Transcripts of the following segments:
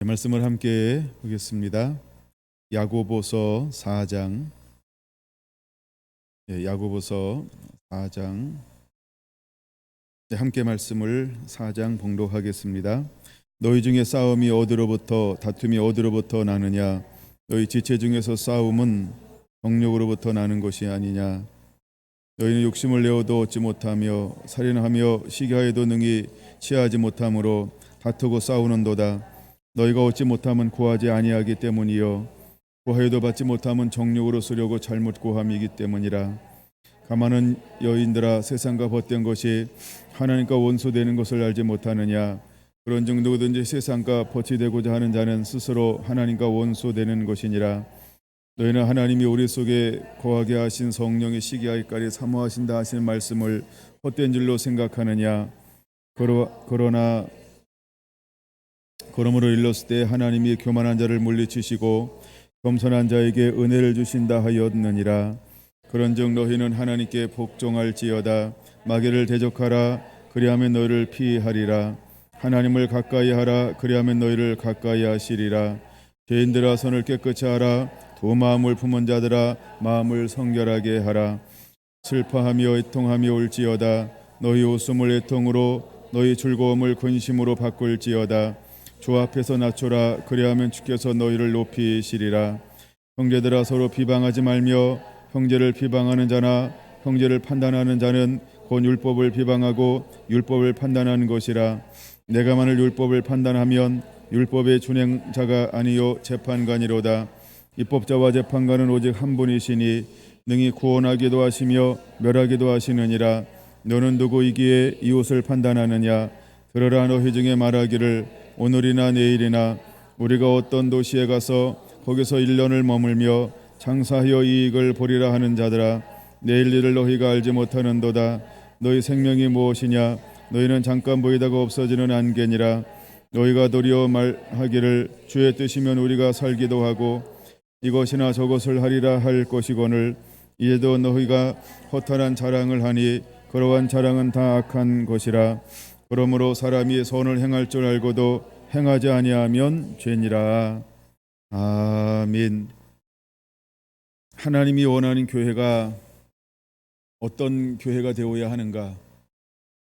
말씀을 함께 보겠습니다. 야고보서 4장, 야고보서 4장, 함께 말씀을 4장 봉독하겠습니다. 너희 중에 싸움이 어디로부터, 다툼이 어디로부터 나느냐? 너희 지체 중에서 싸움은 정욕으로부터 나는 것이 아니냐? 너희는 욕심을 내어도 얻지 못하며 살인하며 시기하여도 능히 취하지 못함으로 다투고 싸우는도다. 너희가 얻지 못함은 구하지 아니하기 때문이요 구하여도 받지 못함은 정욕으로 쓰려고 잘못 구함이기 때문이라. 가만한 여인들아, 세상과 벗된 것이 하나님과 원수되는 것을 알지 못하느냐? 그런즉 누구든지 세상과 벗이 되고자 하는 자는 스스로 하나님과 원수되는 것이니라. 너희는 하나님이 우리 속에 거하게 하신 성령의 시기하기까지 사모하신다 하시는 말씀을 헛된 줄로 생각하느냐? 그러므로 일렀을 때 하나님이 교만한 자를 물리치시고 겸손한 자에게 은혜를 주신다 하였느니라. 그런즉 너희는 하나님께 복종할지어다. 마귀를 대적하라. 그리하면 너희를 피하리라. 하나님을 가까이 하라. 그리하면 너희를 가까이 하시리라. 죄인들아, 손을 깨끗이 하라. 두 마음을 품은 자들아, 마음을 성결하게 하라. 슬퍼하며 애통하며 울지어다. 너희 웃음을 애통으로, 너희 즐거움을 근심으로 바꿀지어다. 주 앞에서 낮춰라. 그리하면 주께서 너희를 높이시리라. 형제들아, 서로 비방하지 말며 형제를 비방하는 자나 형제를 판단하는 자는 곧 율법을 비방하고 율법을 판단하는 것이라. 내가 만일 율법을 판단하면 율법의 준행자가 아니요 재판관이로다. 입법자와 재판관은 오직 한 분이시니 능히 구원하기도 하시며 멸하기도 하시느니라. 너는 누구이기에 이웃을 판단하느냐? 들으라. 너희 중에 말하기를 오늘이나 내일이나 우리가 어떤 도시에 가서 거기서 1년을 머물며 장사하여 이익을 보리라 하는 자들아, 내일 일을 너희가 알지 못하는도다. 너희 생명이 무엇이냐? 너희는 잠깐 보이다가 없어지는 안개니라. 너희가 도리어 말하기를 주의 뜻이면 우리가 살기도 하고 이것이나 저것을 하리라 할 것이거늘, 이에도 너희가 허탄한 자랑을 하니 그러한 자랑은 다 악한 것이라. 그러므로 사람이 선을 행할 줄 알고도 행하지 아니하면 죄니라. 아멘. 하나님이 원하는 교회가 어떤 교회가 되어야 하는가?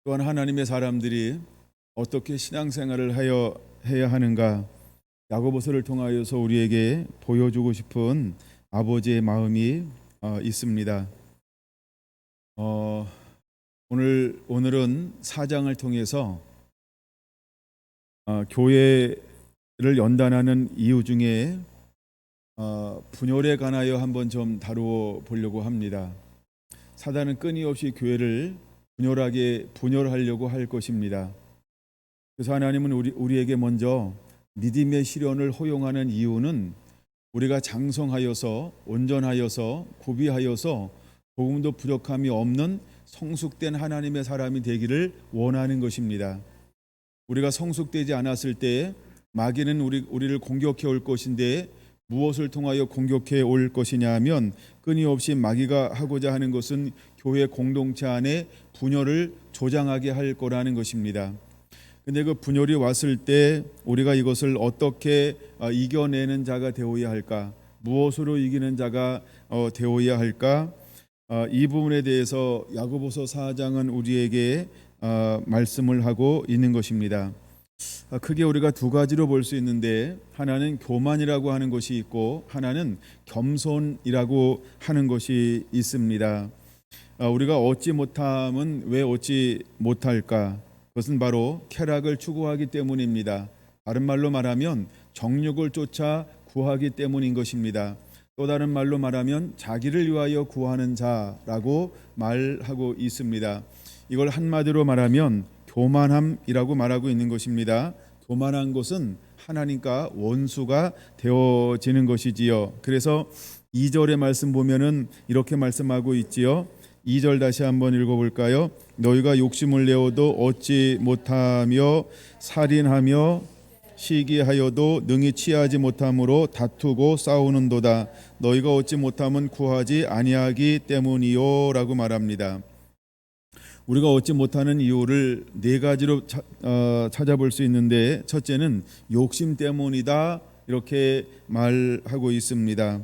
또한 하나님의 사람들이 어떻게 신앙생활을 해야 하는가? 야고보서를 통하여서 우리에게 보여주고 싶은 아버지의 마음이 있습니다. 오늘은 4장을 통해서 교회를 연단하는 이유 중에 분열에 관하여 한번 좀 다루어 보려고 합니다. 사단은 끊임없이 교회를 분열하려고 할 것입니다. 그래서 하나님은 우리에게 먼저 믿음의 실현을 허용하는 이유는 우리가 장성하여서 온전하여서 구비하여서 조금도 부족함이 없는 성숙된 하나님의 사람이 되기를 원하는 것입니다. 우리가 성숙되지 않았을 때 마귀는 우리를 공격해 올 것인데 무엇을 통하여 공격해 올 것이냐 하면 끊임없이 마귀가 하고자 하는 것은 교회 공동체 안에 분열을 조장하게 할 거라는 것입니다. 근데 그 분열이 왔을 때 우리가 이것을 어떻게 이겨내는 자가 되어야 할까? 무엇으로 이기는 자가 되어야 할까? 이 부분에 대해서 야고보서 4장은 우리에게 말씀을 하고 있는 것입니다. 크게 우리가 두 가지로 볼 수 있는데, 하나는 교만이라고 하는 것이 있고 하나는 겸손이라고 하는 것이 있습니다. 우리가 얻지 못함은 왜 얻지 못할까? 그것은 바로 쾌락을 추구하기 때문입니다. 다른 말로 말하면 정욕을 쫓아 구하기 때문인 것입니다. 또 다른 말로 말하면 자기를 위하여 구하는 자라고 말하고 있습니다. 이걸 한마디로 말하면 교만함이라고 말하고 있는 것입니다. 교만한 것은 하나님과 원수가 되어지는 것이지요. 그래서 2절의 말씀 보면은 이렇게 말씀하고 있지요. 2절 다시 한번 읽어볼까요? 너희가 욕심을 내어도 얻지 못하며 살인하며 시기하여도 능히 취하지 못함으로 다투고 싸우는도다. 너희가 얻지 못함은 구하지 아니하기 때문이요 라고 말합니다. 우리가 얻지 못하는 이유를 네 가지로 찾아볼 수 있는데, 첫째는 욕심 때문이다 이렇게 말하고 있습니다.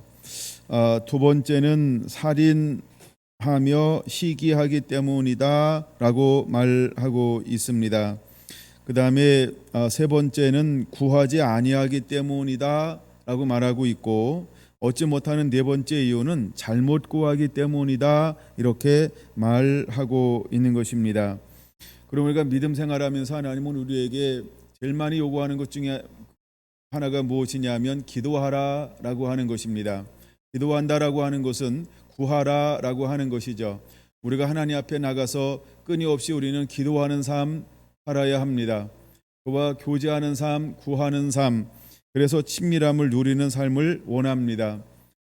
두 번째는 살인하며 시기하기 때문이다라고 말하고 있습니다. 그 다음에 세 번째는 구하지 아니하기 때문이다라고 말하고 있고, 얻지 못하는 네 번째 이유는 잘못 구하기 때문이다 이렇게 말하고 있는 것입니다. 그럼 우리가 믿음 생활하면서 하나님은 우리에게 제일 많이 요구하는 것 중에 하나가 무엇이냐면 기도하라라고 하는 것입니다. 기도한다라고 하는 것은 구하라라고 하는 것이죠. 우리가 하나님 앞에 나가서 끊임없이 우리는 기도하는 삶 살아야 합니다. 그와 교제하는 삶, 구하는 삶, 그래서 친밀함을 누리는 삶을 원합니다.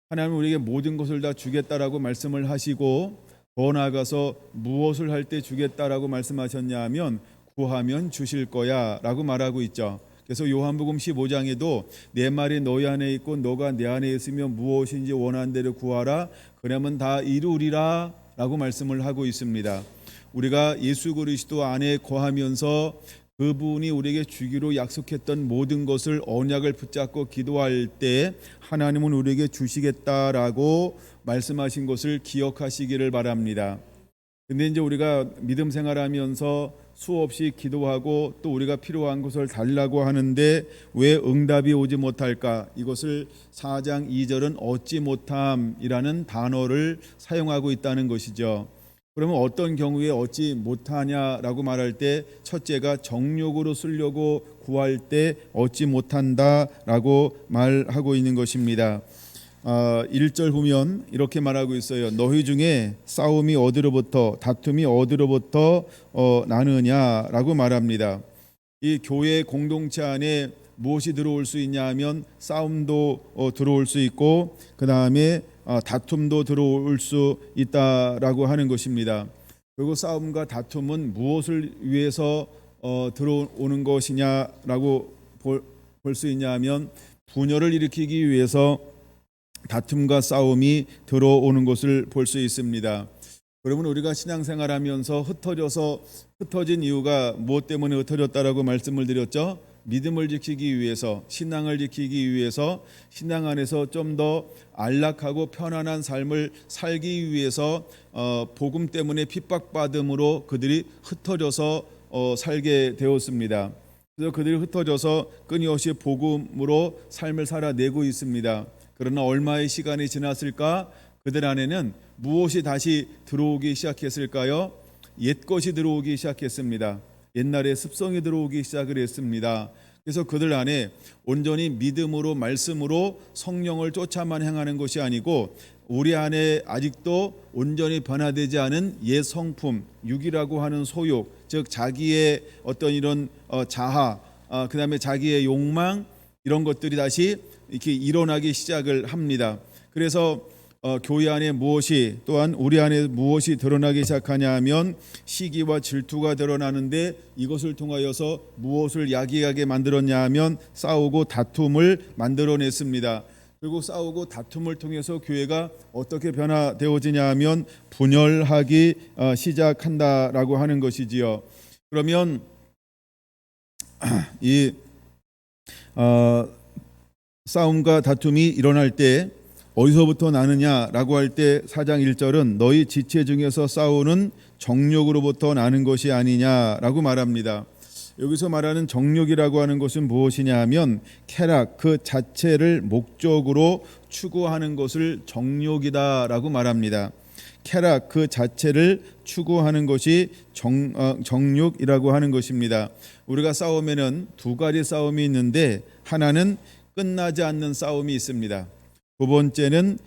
하나님은 우리에게 모든 것을 다 주겠다라고 말씀을 하시고, 더 나아가서 무엇을 할 때 주겠다라고 말씀하셨냐 하면 구하면 주실 거야 라고 말하고 있죠. 그래서 요한복음 15장에도 내 말이 너희 안에 있고 너가 내 안에 있으면 무엇인지 원하는 대로 구하라 그러면 다 이루리라 라고 말씀을 하고 있습니다. 우리가 예수 그리스도 안에 거하면서 그분이 우리에게 주기로 약속했던 모든 것을 언약을 붙잡고 기도할 때 하나님은 우리에게 주시겠다라고 말씀하신 것을 기억하시기를 바랍니다. 근데 이제 우리가 믿음 생활하면서 수없이 기도하고 또 우리가 필요한 것을 달라고 하는데 왜 응답이 오지 못할까? 이것을 4장 2절은 얻지 못함이라는 단어를 사용하고 있다는 것이죠. 그러면 어떤 경우에 얻지 못하냐라고 말할 때, 첫째가 정욕으로 쓰려고 구할 때 얻지 못한다라고 말하고 있는 것입니다. 1절 보면 이렇게 말하고 있어요. 너희 중에 싸움이 어디로부터 다툼이 어디로부터 나느냐라고 말합니다. 이 교회 공동체 안에 무엇이 들어올 수 있냐 하면 싸움도 들어올 수 있고, 그 다음에 다툼도 들어올 수 있다라고 하는 것입니다. 그리고 싸움과 다툼은 무엇을 위해서 들어오는 것이냐라고 볼 수 있냐 하면 분열을 일으키기 위해서 다툼과 싸움이 들어오는 것을 볼 수 있습니다. 그러면 우리가 신앙생활하면서 흩어진 이유가 무엇 때문에 흩어졌다라고 말씀을 드렸죠? 믿음을 지키기 위해서, 신앙을 지키기 위해서, 신앙 안에서 좀 더 안락하고 편안한 삶을 살기 위해서 복음 때문에 핍박받음으로 그들이 흩어져서 살게 되었습니다. 그래서 그들이 흩어져서 끊임없이 복음으로 삶을 살아내고 있습니다. 그러나 얼마의 시간이 지났을까? 그들 안에는 무엇이 다시 들어오기 시작했을까요? 옛것이 들어오기 시작했습니다. 옛날에 습성이 들어오기 시작을 했습니다. 그래서 그들 안에 온전히 믿음으로 말씀으로 성령을 쫓아만 행하는 것이 아니고, 우리 안에 아직도 온전히 변화되지 않은 옛 성품, 육이라고 하는 소욕, 즉 자기의 어떤 이런 자아, 그 다음에 자기의 욕망, 이런 것들이 다시 이렇게 일어나기 시작을 합니다. 그래서 교회 안에 무엇이, 또한 우리 안에 무엇이 드러나기 시작하냐 하면 시기와 질투가 드러나는데, 이것을 통하여서 무엇을 야기하게 만들었냐 하면 싸우고 다툼을 만들어냈습니다. 그리고 싸우고 다툼을 통해서 교회가 어떻게 변화되어지냐 하면 분열하기 시작한다라고 하는 것이지요. 그러면 이 싸움과 다툼이 일어날 때 어디서부터 나느냐라고 할 때 4장 1절은 너희 지체 중에서 싸우는 정욕으로부터 나는 것이 아니냐라고 말합니다. 여기서 말하는 정욕이라고 하는 것은 무엇이냐 하면 쾌락 그 자체를 목적으로 추구하는 것을 정욕이다라고 말합니다. 쾌락 그 자체를 추구하는 것이 정욕이라고 하는 것입니다. 우리가 싸우면은 두 가지 싸움이 있는데, 하나는 끝나지 않는 싸움이 있습니다. 두 번째는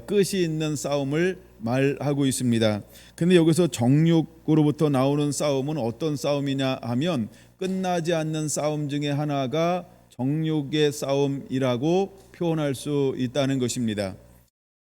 끝이 있는 싸움을 말하고 있습니다. 근데 여기서 정욕으로부터 나오는 싸움은 어떤 싸움이냐 하면 끝나지 않는 싸움 중에 하나가 정욕의 싸움이라고 표현할 수 있다는 것입니다.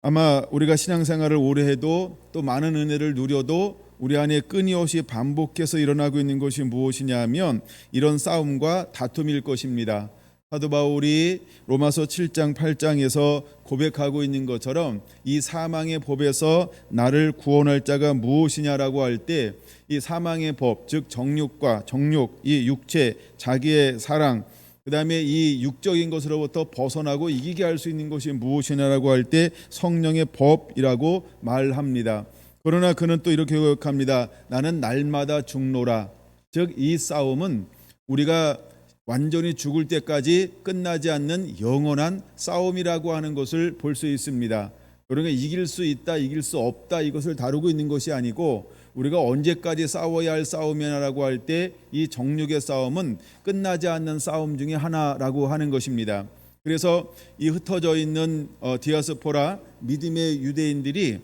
아마 우리가 신앙생활을 오래 해도 또 많은 은혜를 누려도 우리 안에 끊임없이 반복해서 일어나고 있는 것이 무엇이냐 하면 이런 싸움과 다툼일 것입니다. 사도 바울이 로마서 7장 8장에서 고백하고 있는 것처럼 이 사망의 법에서 나를 구원할 자가 무엇이냐라고 할 때 이 사망의 법, 즉 정욕과 정욕, 이 육체, 자기의 사랑, 그 다음에 이 육적인 것으로부터 벗어나고 이기게 할 수 있는 것이 무엇이냐라고 할 때 성령의 법이라고 말합니다. 그러나 그는 또 이렇게 고백합니다. 나는 날마다 죽노라. 즉 이 싸움은 우리가 완전히 죽을 때까지 끝나지 않는 영원한 싸움이라고 하는 것을 볼 수 있습니다. 그러니까 이길 수 있다, 이길 수 없다 이것을 다루고 있는 것이 아니고 우리가 언제까지 싸워야 할 싸움이냐라고 할 때 이 정욕의 싸움은 끝나지 않는 싸움 중에 하나라고 하는 것입니다. 그래서 이 흩어져 있는 디아스포라 믿음의 유대인들이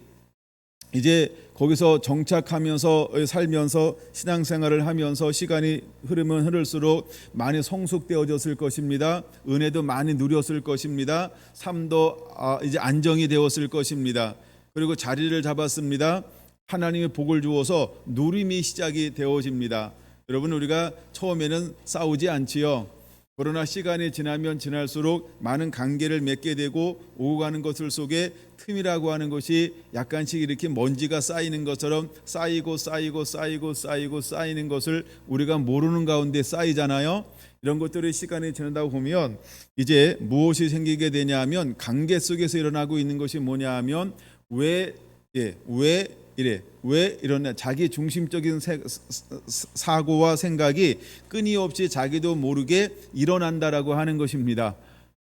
이제 거기서 정착하면서 살면서 신앙생활을 하면서 시간이 흐르면 흐를수록 많이 성숙되어졌을 것입니다. 은혜도 많이 누렸을 것입니다. 삶도 이제 안정이 되었을 것입니다. 그리고 자리를 잡았습니다. 하나님의 복을 주어서 누림이 시작이 되어집니다. 여러분, 우리가 처음에는 싸우지 않지요. 그러나 시간이 지나면 지날수록 많은 관계를 맺게 되고 오고 가는 것들 속에 틈이라고 하는 것이 약간씩 이렇게 먼지가 쌓이는 것처럼 쌓이고 쌓이는 것을 우리가 모르는 가운데 쌓이잖아요. 이런 것들이 시간이 지나다 보면 이제 무엇이 생기게 되냐 하면 관계 속에서 일어나고 있는 것이 뭐냐 하면 왜 이러냐, 자기 중심적인 사고와 생각이 끊임없이 자기도 모르게 일어난다라고 하는 것입니다.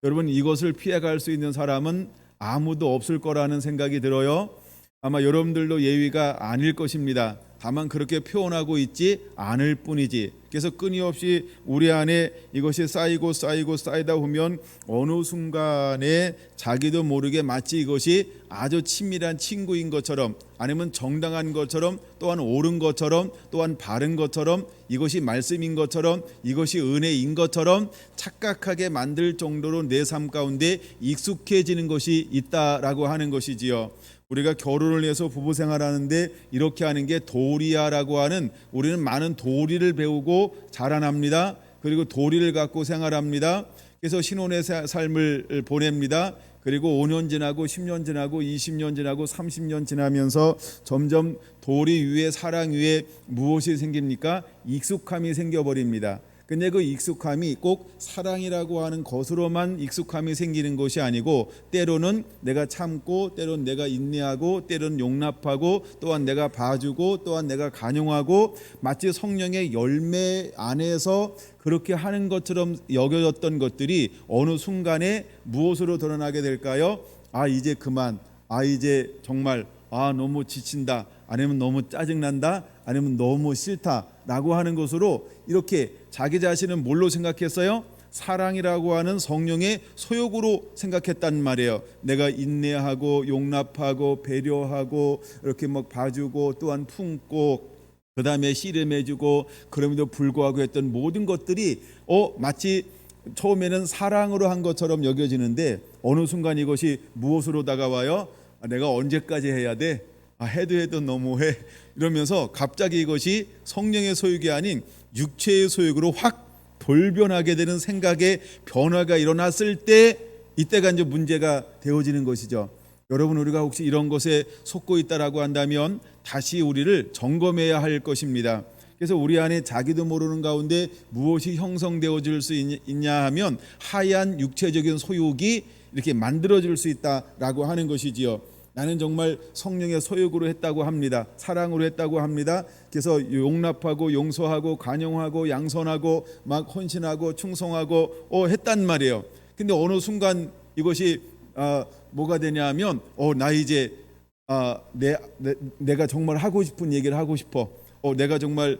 여러분, 이것을 피해갈 수 있는 사람은 아무도 없을 거라는 생각이 들어요. 아마 여러분들도 예외가 아닐 것입니다. 다만 그렇게 표현하고 있지 않을 뿐이지. 그래서 끊임없이 우리 안에 이것이 쌓이다 보면 어느 순간에 자기도 모르게 마치 이것이 아주 친밀한 친구인 것처럼, 아니면 정당한 것처럼, 또한 옳은 것처럼, 또한 바른 것처럼, 이것이 말씀인 것처럼, 이것이 은혜인 것처럼 착각하게 만들 정도로 내 삶 가운데 익숙해지는 것이 있다라고 하는 것이지요. 우리가 결혼을 해서 부부 생활하는데 이렇게 하는 게 도리야라고 하는, 우리는 많은 도리를 배우고 자라납니다. 그리고 도리를 갖고 생활합니다. 그래서 신혼의 삶을 보냅니다. 그리고 5년 지나고 10년 지나고 20년 지나고 30년 지나면서 점점 도리 위에, 사랑 위에 무엇이 생깁니까? 익숙함이 생겨버립니다. 근데 그 익숙함이 꼭 사랑이라고 하는 것으로만 익숙함이 생기는 것이 아니고, 때로는 내가 참고, 때로는 내가 인내하고, 때로는 용납하고, 또한 내가 봐주고, 또한 내가 간용하고, 마치 성령의 열매 안에서 그렇게 하는 것처럼 여겨졌던 것들이 어느 순간에 무엇으로 드러나게 될까요? 이제 그만, 이제 정말 너무 지친다, 아니면 너무 짜증난다, 아니면 너무 싫다라고 하는 것으로 이렇게 자기 자신은 뭘로 생각했어요? 사랑이라고 하는 성령의 소욕으로 생각했단 말이에요. 내가 인내하고 용납하고 배려하고 이렇게 막 봐주고, 또한 품고, 그 다음에 씨름해주고, 그럼에도 불구하고 했던 모든 것들이 마치 처음에는 사랑으로 한 것처럼 여겨지는데 어느 순간 이것이 무엇으로 다가와요? 내가 언제까지 해야 돼? 해도 너무해. 이러면서 갑자기 이것이 성령의 소욕이 아닌 육체의 소욕으로 확 돌변하게 되는 생각의 변화가 일어났을 때, 이때가 이제 문제가 되어지는 것이죠. 여러분, 우리가 혹시 이런 것에 속고 있다라고 한다면 다시 우리를 점검해야 할 것입니다. 그래서 우리 안에 자기도 모르는 가운데 무엇이 형성되어질 수 있냐 하면 하얀 육체적인 소욕이 이렇게 만들어질 수 있다라고 하는 것이지요. 나는 정말 성령의 소욕으로 했다고 합니다. 사랑으로 했다고 합니다. 그래서 용납하고 용서하고 간용하고 양선하고 막 헌신하고 충성하고 했단 말이에요. 근데 어느 순간 이것이 뭐가 되냐면 나 이제 내가 정말 하고 싶은 얘기를 하고 싶어. 내가 정말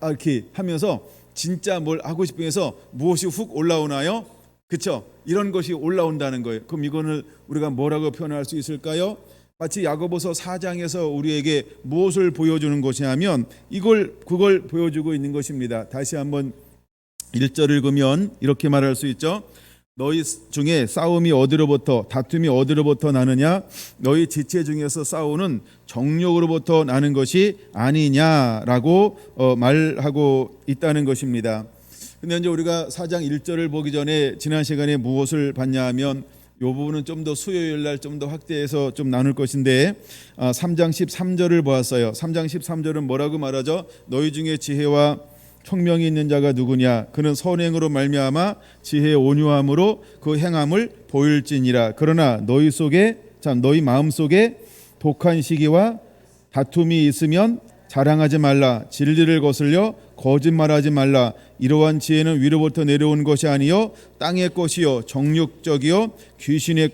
이렇게 하면서 진짜 뭘 하고 싶으면서 무엇이 훅 올라오나요? 그렇죠? 이런 것이 올라온다는 거예요. 그럼 이거는 우리가 뭐라고 표현할 수 있을까요? 마치 야고보서 4장에서 우리에게 무엇을 보여주는 것이냐면 그걸 보여주고 있는 것입니다. 다시 한번 1절 읽으면 이렇게 말할 수 있죠. 너희 중에 싸움이 어디로부터, 다툼이 어디로부터 나느냐? 너희 지체 중에서 싸우는 정욕으로부터 나는 것이 아니냐라고 말하고 있다는 것입니다. 근데 이제 우리가 4장 1절을 보기 전에 지난 시간에 무엇을 봤냐 하면 이 부분은 좀 더 수요일 날 좀 더 확대해서 좀 나눌 것인데 3장 13절을 보았어요. 3장 13절은 뭐라고 말하죠? 너희 중에 지혜와 총명이 있는 자가 누구냐? 그는 선행으로 말미암아 지혜의 온유함으로 그 행함을 보일지니라. 그러나 너희 마음 속에 독한 시기와 다툼이 있으면 자랑하지 말라. 진리를 거슬려 거짓말하지 말라. 이러한 지혜는 위로부터 내려온 것이 아니요 땅의 것이요 정욕적이요 귀신의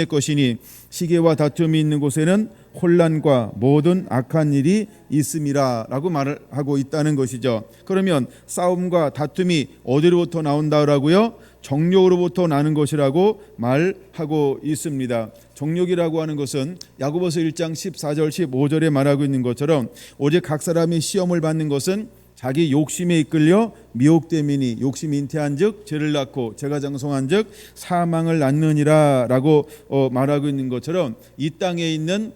것이니 시기와 다툼이 있는 곳에는 혼란과 모든 악한 일이 있음이라 라고 말을 하고 있다는 것이죠. 그러면 싸움과 다툼이 어디로부터 나온다라고요? 정욕으로부터 나는 것이라고 말하고 있습니다. 정욕이라고 하는 것은 야고보서 1장 14절 15절에 말하고 있는 것처럼 오직 각 사람이 시험을 받는 것은 자기 욕심에 이끌려 미혹됨이니 욕심이 잉태한즉 죄를 낳고 죄가 장성한즉 사망을 낳느니라 라고 말하고 있는 것처럼 이 땅에 있는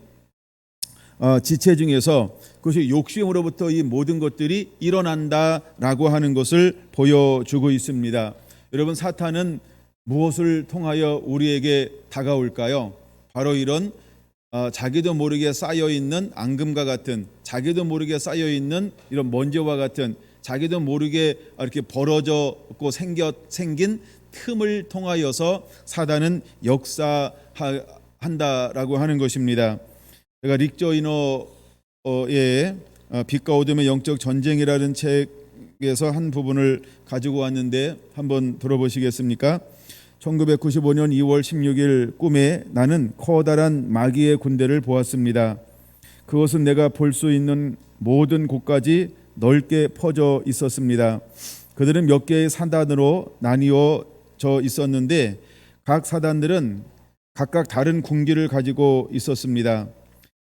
지체 중에서 그것이 욕심으로부터 이 모든 것들이 일어난다라고 하는 것을 보여주고 있습니다. 여러분, 사탄은 무엇을 통하여 우리에게 다가올까요? 바로 이런 자기도 모르게 쌓여있는 앙금과 같은, 자기도 모르게 쌓여있는 이런 먼지와 같은, 자기도 모르게 이렇게 벌어졌고 생긴 틈을 통하여서 사단은 역사한다라고 하는 것입니다. 제가 릭 조이너의 빛과 어둠의 영적 전쟁이라는 책에서 한 부분을 가지고 왔는데 한번 들어보시겠습니까? 1995년 2월 16일 꿈에 나는 커다란 마귀의 군대를 보았습니다. 그것은 내가 볼 수 있는 모든 곳까지 넓게 퍼져 있었습니다. 그들은 몇 개의 사단으로 나뉘어져 있었는데 각 사단들은 각각 다른 군기를 가지고 있었습니다.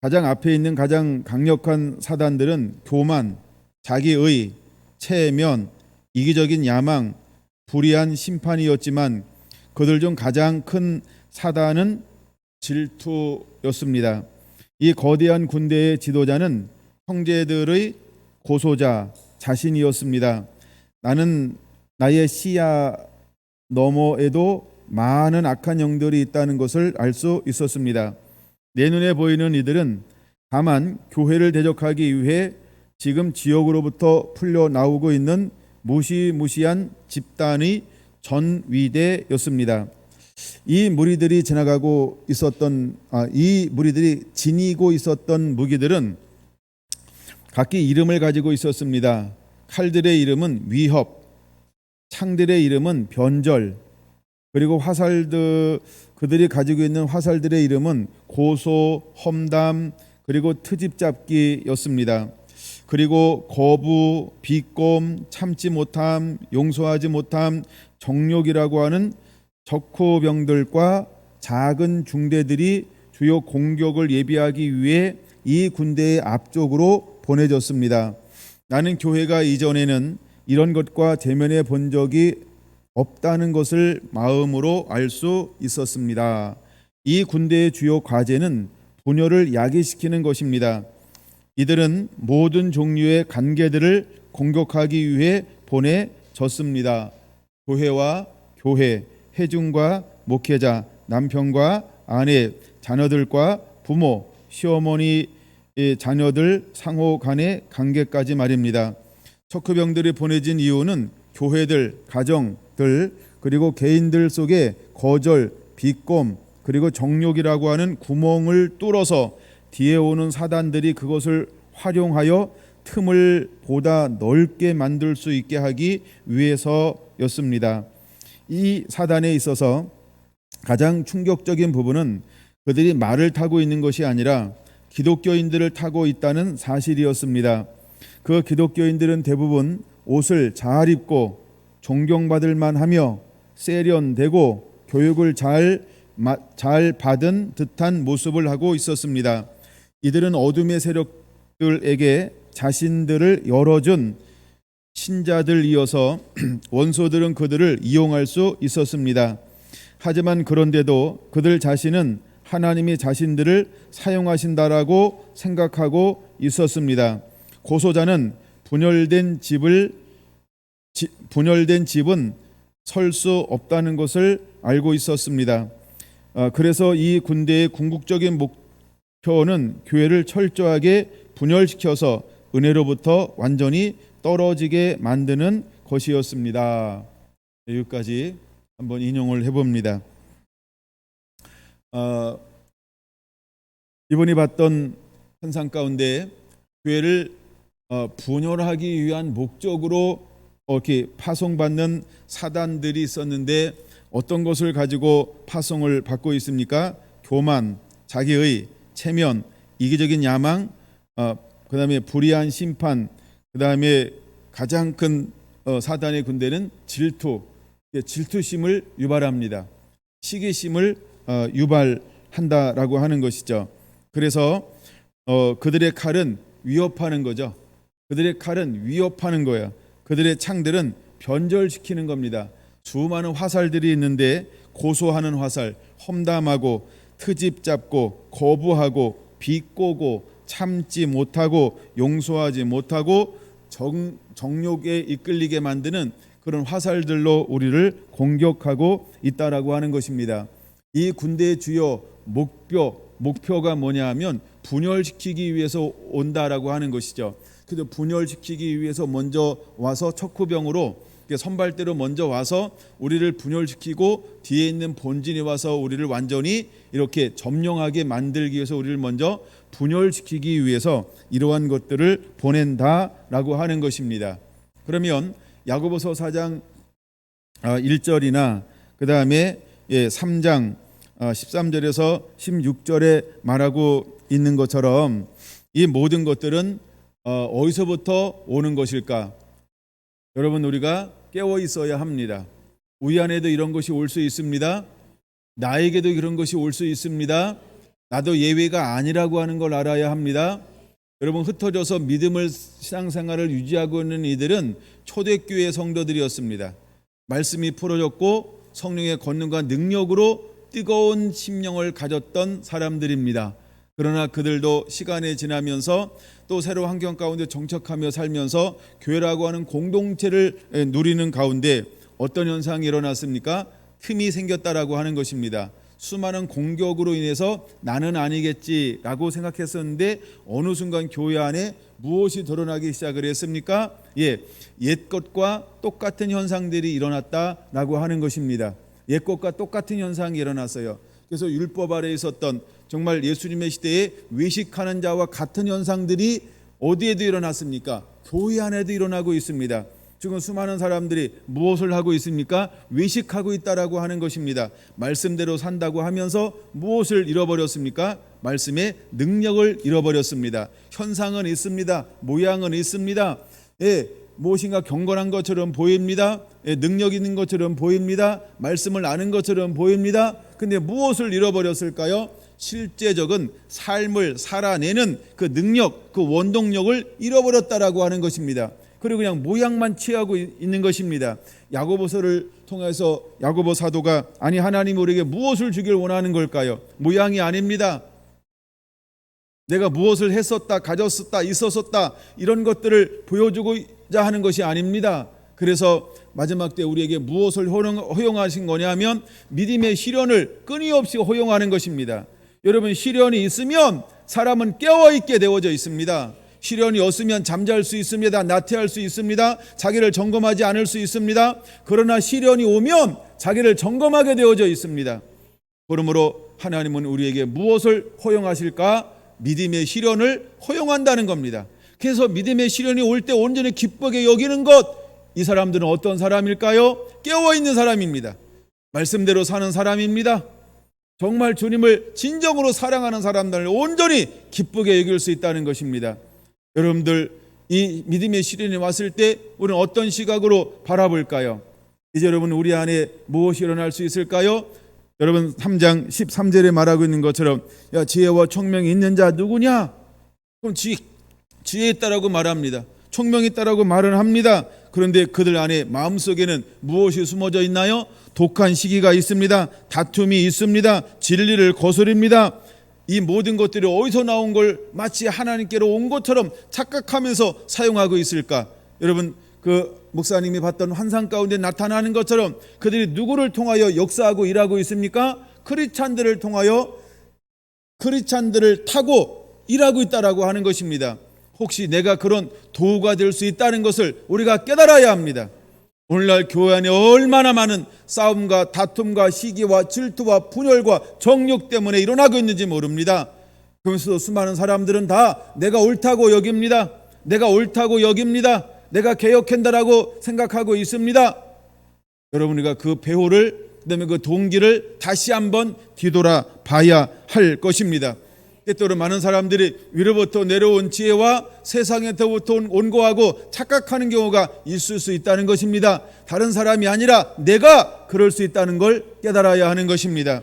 가장 앞에 있는 가장 강력한 사단들은 교만, 자기의, 체면, 이기적인 야망, 불의한 심판이었지만 그들 중 가장 큰 사단은 질투였습니다. 이 거대한 군대의 지도자는 형제들의 고소자 자신이었습니다. 나는 나의 시야 너머에도 많은 악한 영들이 있다는 것을 알 수 있었습니다. 내 눈에 보이는 이들은 다만 교회를 대적하기 위해 지금 지역으로부터 풀려 나오고 있는 무시무시한 집단의 전위대였습니다. 이 무리들이 지니고 있었던 무기들은 각기 이름을 가지고 있었습니다. 칼들의 이름은 위협, 창들의 이름은 변절, 그리고 그들이 가지고 있는 화살들의 이름은 고소, 험담, 그리고 트집잡기였습니다. 그리고 거부, 비꼼, 참지 못함, 용서하지 못함, 정욕이라고 하는 적호병들과 작은 중대들이 주요 공격을 예비하기 위해 이 군대의 앞쪽으로 보내졌습니다. 나는 교회가 이전에는 이런 것과 대면해 본 적이 없다는 것을 마음으로 알 수 있었습니다. 이 군대의 주요 과제는 분열을 야기시키는 것입니다. 이들은 모든 종류의 관계들을 공격하기 위해 보내졌습니다. 교회와 교회, 회중과 목회자, 남편과 아내, 자녀들과 부모, 시어머니, 자녀들 상호 간의 관계까지 말입니다. 척후병들이 보내진 이유는 교회들, 가정들, 그리고 개인들 속에 거절, 비꼼, 그리고 정욕이라고 하는 구멍을 뚫어서 뒤에 오는 사단들이 그것을 활용하여 틈을 보다 넓게 만들 수 있게 하기 위해서였습니다. 이 사단에 있어서 가장 충격적인 부분은 그들이 말을 타고 있는 것이 아니라 기독교인들을 타고 있다는 사실이었습니다. 그 기독교인들은 대부분 옷을 잘 입고 존경받을 만하며 세련되고 교육을 잘 받은 듯한 모습을 하고 있었습니다. 이들은 어둠의 세력들에게 자신들을 열어준 신자들이어서 원소들은 그들을 이용할 수 있었습니다. 하지만 그런데도 그들 자신은 하나님이 자신들을 사용하신다라고 생각하고 있었습니다. 고소자는 분열된 집을 분열된 집은 설 수 없다는 것을 알고 있었습니다. 그래서 이 군대의 궁극적인 목표는 교회를 철저하게 분열시켜서 은혜로부터 완전히 떨어지게 만드는 것이었습니다. 여기까지 한번 인용을 해봅니다. 이번에 봤던 현상 가운데 교회를 분열하기 위한 목적으로 이렇게 파송받는 사단들이 있었는데 어떤 것을 가지고 파송을 받고 있습니까? 교만, 자기의, 체면, 이기적인 야망, 그 다음에 불의한 심판, 그 다음에 가장 큰 사단의 군대는 질투, 질투심을 유발합니다. 시기심을 유발한다라고 하는 것이죠. 그래서 그들의 칼은 위협하는 거죠. 그들의 칼은 위협하는 거야. 그들의 창들은 변절시키는 겁니다. 수많은 화살들이 있는데 고소하는 화살, 험담하고 트집 잡고 거부하고 비꼬고 참지 못하고 용서하지 못하고 정욕에 이끌리게 만드는 그런 화살들로 우리를 공격하고 있다라고 하는 것입니다. 이 군대의 주요 목표가 뭐냐 하면 분열시키기 위해서 온다라고 하는 것이죠. 그래서 분열시키기 위해서 먼저 와서 척후병으로 선발대로 먼저 와서 우리를 분열시키고 뒤에 있는 본진이 와서 우리를 완전히 이렇게 점령하게 만들기 위해서 우리를 먼저 분열시키기 위해서 이러한 것들을 보낸다라고 하는 것입니다. 그러면 야고보서 4장 1절이나 그 다음에 3장 13절에서 16절에 말하고 있는 것처럼 이 모든 것들은 어디서부터 오는 것일까? 여러분, 우리가 깨어 있어야 합니다. 우리 안에도 이런 것이 올 수 있습니다. 나에게도 이런 것이 올 수 있습니다. 나도 예외가 아니라고 하는 걸 알아야 합니다. 여러분, 흩어져서 믿음을 신앙생활을 유지하고 있는 이들은 초대교회 성도들이었습니다. 말씀이 풀어졌고 성령의 권능과 능력으로 뜨거운 심령을 가졌던 사람들입니다. 그러나 그들도 시간이 지나면서 또 새로운 환경 가운데 정착하며 살면서 교회라고 하는 공동체를 누리는 가운데 어떤 현상이 일어났습니까? 틈이 생겼다라고 하는 것입니다. 수많은 공격으로 인해서 나는 아니겠지라고 생각했었는데 어느 순간 교회 안에 무엇이 드러나기 시작을 했습니까? 옛 것과 똑같은 현상들이 일어났다라고 하는 것입니다. 옛 것과 똑같은 현상이 일어났어요. 그래서 율법 아래 있었던 정말 예수님의 시대에 외식하는 자와 같은 현상들이 어디에도 일어났습니까? 교회 안에도 일어나고 있습니다. 지금 수많은 사람들이 무엇을 하고 있습니까? 외식하고 있다라고 하는 것입니다. 말씀대로 산다고 하면서 무엇을 잃어버렸습니까? 말씀의 능력을 잃어버렸습니다. 현상은 있습니다. 모양은 있습니다. 무엇인가 경건한 것처럼 보입니다. 능력 있는 것처럼 보입니다. 말씀을 아는 것처럼 보입니다. 근데 무엇을 잃어버렸을까요? 실제적인 삶을 살아내는 그 능력, 그 원동력을 잃어버렸다라고 하는 것입니다. 그리고 그냥 모양만 취하고 있는 것입니다. 야고보서를 통해서 야고보 사도가 아니 하나님 우리에게 무엇을 주길 원하는 걸까요? 모양이 아닙니다. 내가 무엇을 했었다, 가졌었다, 있었었다 이런 것들을 보여주고자 하는 것이 아닙니다. 그래서 마지막 때 우리에게 무엇을 허용하신 거냐면 믿음의 시련을 끊임없이 허용하는 것입니다. 여러분, 시련이 있으면 사람은 깨어있게 되어져 있습니다. 시련이 없으면 잠잘 수 있습니다. 나태할 수 있습니다. 자기를 점검하지 않을 수 있습니다. 그러나 시련이 오면 자기를 점검하게 되어져 있습니다. 그러므로 하나님은 우리에게 무엇을 허용하실까? 믿음의 시련을 허용한다는 겁니다. 그래서 믿음의 시련이 올 때 온전히 기쁘게 여기는 것, 이 사람들은 어떤 사람일까요? 깨어있는 사람입니다. 말씀대로 사는 사람입니다. 정말 주님을 진정으로 사랑하는 사람들을 온전히 기쁘게 여길 수 있다는 것입니다. 여러분들, 이 믿음의 시련이 왔을 때 우리는 어떤 시각으로 바라볼까요? 이제 여러분, 우리 안에 무엇이 일어날 수 있을까요? 여러분, 3장 13절에 말하고 있는 것처럼 지혜와 총명이 있는 자 누구냐? 그럼 지혜 있다라고 말합니다. 총명이 있다라고 말을 합니다. 그런데 그들 안에 마음속에는 무엇이 숨어져 있나요? 독한 시기가 있습니다. 다툼이 있습니다. 진리를 거스릅니다. 이 모든 것들이 어디서 나온 걸 마치 하나님께로 온 것처럼 착각하면서 사용하고 있을까? 여러분, 그 목사님이 봤던 환상 가운데 나타나는 것처럼 그들이 누구를 통하여 역사하고 일하고 있습니까? 크리스찬들을 통하여 크리스찬들을 타고 일하고 있다라고 하는 것입니다. 혹시 내가 그런 도구가 될 수 있다는 것을 우리가 깨달아야 합니다. 오늘날 교회 안에 얼마나 많은 싸움과 다툼과 시기와 질투와 분열과 정욕 때문에 일어나고 있는지 모릅니다. 그러면서도 수많은 사람들은 다 내가 옳다고 여깁니다. 내가 옳다고 여깁니다. 내가 개혁한다라고 생각하고 있습니다. 여러분, 우리가 그 배후를, 그다음에 그 동기를 다시 한번 뒤돌아 봐야 할 것입니다. 때때로 많은 사람들이 위로부터 내려온 지혜와 세상에서부터 온 거하고 착각하는 경우가 있을 수 있다는 것입니다. 다른 사람이 아니라 내가 그럴 수 있다는 걸 깨달아야 하는 것입니다.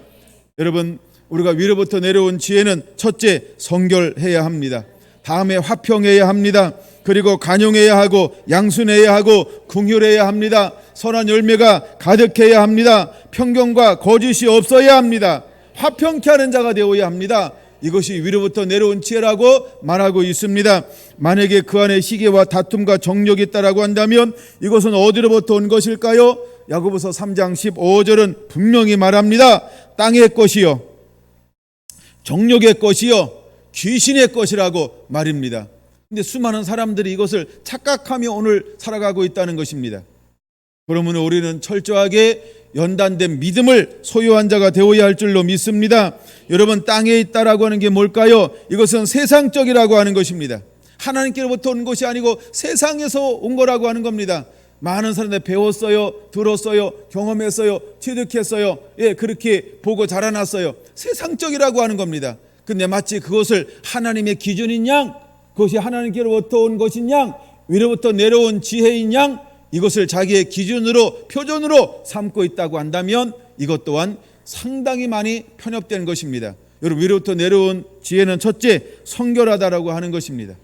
여러분, 우리가 위로부터 내려온 지혜는 첫째, 성결해야 합니다. 다음에 화평해야 합니다. 그리고 간용해야 하고 양순해야 하고 긍휼해야 합니다. 선한 열매가 가득해야 합니다. 편견과 거짓이 없어야 합니다. 화평케 하는 자가 되어야 합니다. 이것이 위로부터 내려온 지혜라고 말하고 있습니다. 만약에 그 안에 시기와 다툼과 정욕이 있다라고 한다면 이것은 어디로부터 온 것일까요? 야고보서 3장 15절은 분명히 말합니다. 땅의 것이요, 정욕의 것이요, 귀신의 것이라고 말입니다. 근데 수많은 사람들이 이것을 착각하며 오늘 살아가고 있다는 것입니다. 그러면 우리는 철저하게 연단된 믿음을 소유한 자가 되어야 할 줄로 믿습니다. 여러분, 땅에 있다라고 하는 게 뭘까요? 이것은 세상적이라고 하는 것입니다. 하나님께로부터 온 것이 아니고 세상에서 온 거라고 하는 겁니다. 많은 사람들 배웠어요, 들었어요, 경험했어요, 취득했어요. 그렇게 보고 자라났어요. 세상적이라고 하는 겁니다. 근데 마치 그것을 하나님의 기준인 양, 그것이 하나님께로부터 온 것인 양, 위로부터 내려온 지혜인 양, 이것을 자기의 기준으로, 표준으로 삼고 있다고 한다면 이것 또한 상당히 많이 편협된 것입니다. 여러분, 위로부터 내려온 지혜는 첫째, 성결하다라고 하는 것입니다.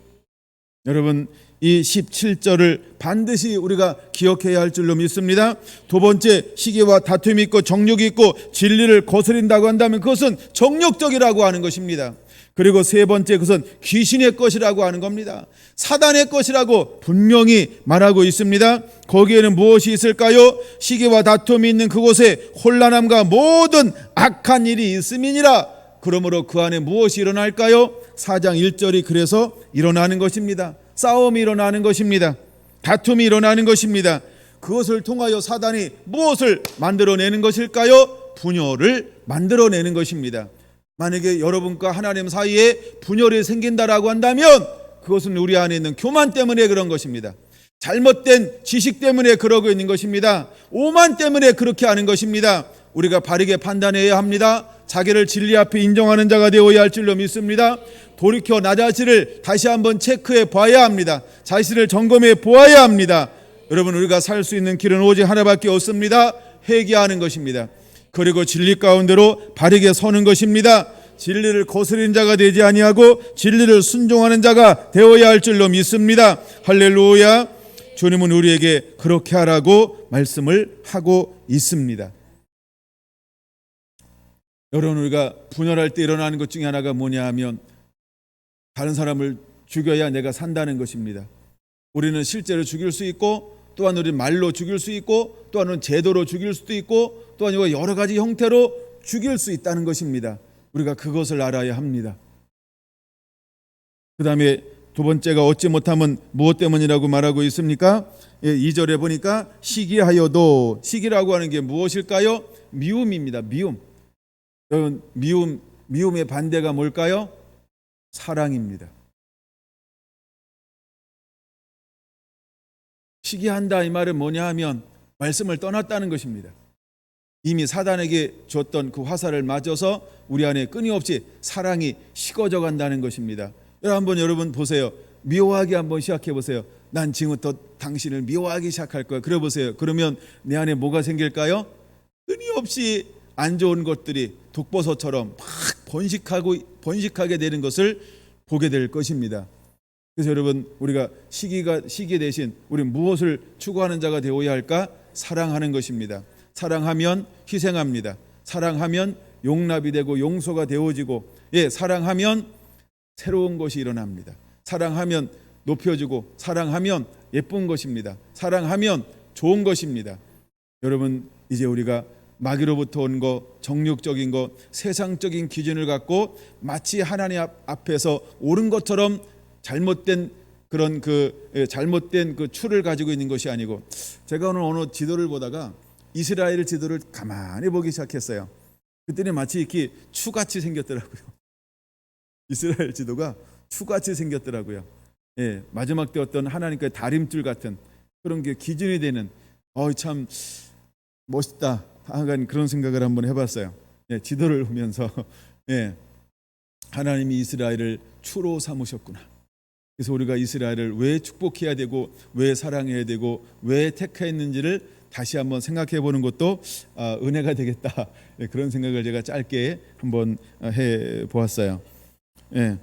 여러분, 이 17절을 반드시 우리가 기억해야 할 줄로 믿습니다. 두 번째, 시기와 다툼이 있고 정욕이 있고 진리를 거스린다고 한다면 그것은 정욕적이라고 하는 것입니다. 그리고 세 번째, 그것은 귀신의 것이라고 하는 겁니다. 사단의 것이라고 분명히 말하고 있습니다. 거기에는 무엇이 있을까요? 시기와 다툼이 있는 그곳에 혼란함과 모든 악한 일이 있음이니라. 그러므로 그 안에 무엇이 일어날까요? 4장 1절이 그래서 일어나는 것입니다. 싸움이 일어나는 것입니다. 다툼이 일어나는 것입니다. 그것을 통하여 사단이 무엇을 만들어내는 것일까요? 분열을 만들어내는 것입니다. 만약에 여러분과 하나님 사이에 분열이 생긴다라고 한다면 그것은 우리 안에 있는 교만 때문에 그런 것입니다. 잘못된 지식 때문에 그러고 있는 것입니다. 오만 때문에 그렇게 하는 것입니다. 우리가 바르게 판단해야 합니다. 자기를 진리 앞에 인정하는 자가 되어야 할 줄로 믿습니다. 돌이켜 나 자신을 다시 한번 체크해 봐야 합니다. 자신을 점검해 보아야 합니다. 여러분, 우리가 살 수 있는 길은 오직 하나밖에 없습니다. 회개하는 것입니다. 그리고 진리 가운데로 바르게 서는 것입니다. 진리를 거스린 자가 되지 아니하고 진리를 순종하는 자가 되어야 할 줄로 믿습니다. 할렐루야. 주님은 우리에게 그렇게 하라고 말씀을 하고 있습니다. 여러분, 우리가 분열할 때 일어나는 것 중에 하나가 뭐냐 하면 다른 사람을 죽여야 내가 산다는 것입니다. 우리는 실제로 죽일 수 있고, 또한 우리는 말로 죽일 수 있고, 또한은 제도로 죽일 수도 있고, 또한 여러 가지 형태로 죽일 수 있다는 것입니다. 우리가 그것을 알아야 합니다. 그 다음에 두 번째가 얻지 못함은 무엇 때문이라고 말하고 있습니까? 2절에 보니까 시기하여도, 시기라고 하는 게 무엇일까요? 미움입니다. 미움. 여러분, 미움의 반대가 뭘까요? 사랑입니다. 시기한다 이 말은 뭐냐 하면 말씀을 떠났다는 것입니다. 이미 사단에게 줬던 그 화살을 맞아서 우리 안에 끊임없이 사랑이 식어져 간다는 것입니다. 여러분 보세요. 미워하기 한번 시작해 보세요. 난 지금부터 당신을 미워하기 시작할 거야. 그래 보세요. 그러면 내 안에 뭐가 생길까요? 끊임없이 안 좋은 것들이 독버섯처럼 막 번식하게 되는 것을 보게 될 것입니다. 그래서 여러분, 우리가 시기 대신 우리 무엇을 추구하는 자가 되어야 할까? 사랑하는 것입니다. 사랑하면 희생합니다. 사랑하면 용납이 되고 용서가 되어지고, 사랑하면 새로운 것이 일어납니다. 사랑하면 높여주고 사랑하면 예쁜 것입니다. 사랑하면 좋은 것입니다. 여러분, 이제 우리가 마귀로부터 온 것, 정욕적인 것, 세상적인 기준을 갖고 마치 하나님 앞에서 옳은 것처럼 잘못된 그런 잘못된 그 추를 가지고 있는 것이 아니고, 제가 오늘 어느 지도를 보다가 이스라엘 지도를 가만히 보기 시작했어요. 그때는 마치 이렇게 추같이 생겼더라고요. 이스라엘 지도가 추같이 생겼더라고요. 예, 마지막 때 어떤 하나님과의 다림줄 같은 그런 게 기준이 되는, 참 멋있다 하여간 그런 생각을 한번 해봤어요. 예, 지도를 보면서 예, 하나님이 이스라엘을 추로 삼으셨구나. 그래서 우리가 이스라엘을 왜 축복해야 되고 왜 사랑해야 되고 왜 택했는지를 다시 한번 생각해 보는 것도 은혜가 되겠다. 예, 그런 생각을 제가 짧게 한번 해 보았어요. 예.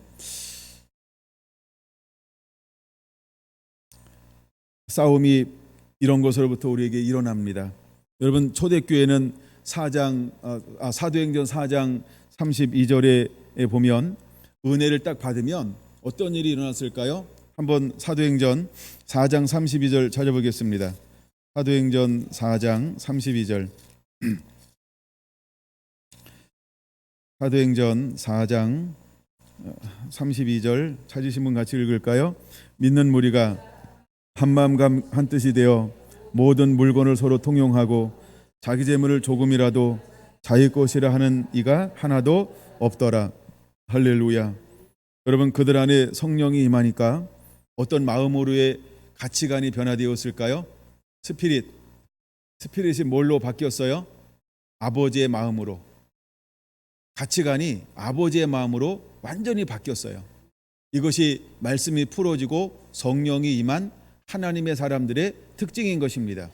싸움이 이런 것으로부터 우리에게 일어납니다. 여러분, 초대교회는 사도행전 4장 32절에 보면 은혜를 딱 받으면 어떤 일이 일어났을까요? 한번 사도행전 4장 32절 찾아보겠습니다. 사도행전 4장 32절. 사도행전 4장 32절 찾으신 분 같이 읽을까요? 믿는 무리가 한마음 한뜻이 되어 모든 물건을 서로 통용하고 자기 재물을 조금이라도 자기 것이라 하는 이가 하나도 없더라. 할렐루야. 여러분, 그들 안에 성령이 임하니까 어떤 마음으로의 가치관이 변화되었을까요? 스피릿이 뭘로 바뀌었어요? 아버지의 마음으로. 가치관이 아버지의 마음으로 완전히 바뀌었어요. 이것이 말씀이 풀어지고 성령이 임한 하나님의 사람들의 특징인 것입니다.